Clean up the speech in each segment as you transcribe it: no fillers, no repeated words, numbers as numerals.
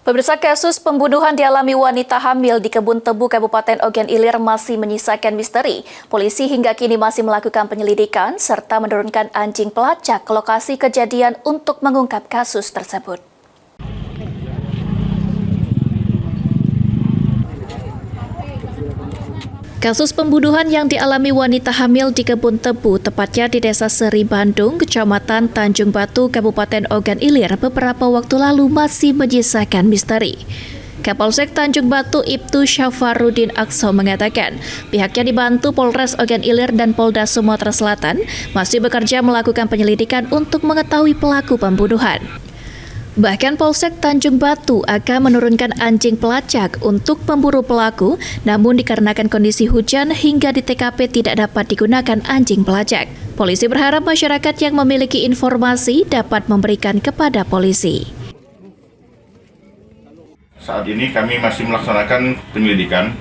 Pemirsa, kasus pembunuhan dialami wanita hamil di Kebun Tebu, Kabupaten Ogan Ilir masih menyisakan misteri. Polisi hingga kini masih melakukan penyelidikan serta menurunkan anjing pelacak ke lokasi kejadian untuk mengungkap kasus tersebut. Kasus pembunuhan yang dialami wanita hamil di Kebun Tebu, tepatnya di Desa Seri Bandung, Kecamatan Tanjung Batu, Kabupaten Ogan Ilir, beberapa waktu lalu masih menyisakan misteri. Kapolsek Tanjung Batu Ibtu Syafarudin Akso mengatakan, pihaknya dibantu Polres Ogan Ilir dan Polda Sumatera Selatan masih bekerja melakukan penyelidikan untuk mengetahui pelaku pembunuhan. Bahkan Polsek Tanjung Batu akan menurunkan anjing pelacak untuk memburu pelaku, namun dikarenakan kondisi hujan hingga di TKP tidak dapat digunakan anjing pelacak. Polisi berharap masyarakat yang memiliki informasi dapat memberikan kepada polisi. Saat ini kami masih melaksanakan penyelidikan,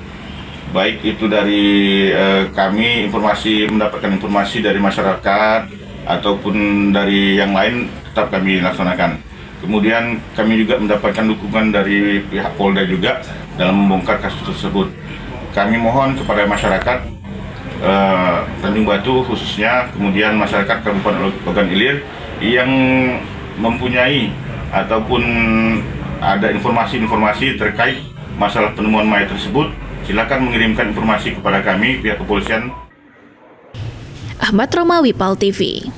baik itu dari kami mendapatkan informasi dari masyarakat ataupun dari yang lain tetap kami laksanakan. Kemudian kami juga mendapatkan dukungan dari pihak Polda juga dalam membongkar kasus tersebut. Kami mohon kepada masyarakat Tanjung Batu khususnya, kemudian masyarakat Kabupaten Ogan Ilir yang mempunyai ataupun ada informasi-informasi terkait masalah penemuan mayat tersebut, silakan mengirimkan informasi kepada kami pihak kepolisian. Ahmad Romawi, PAL TV.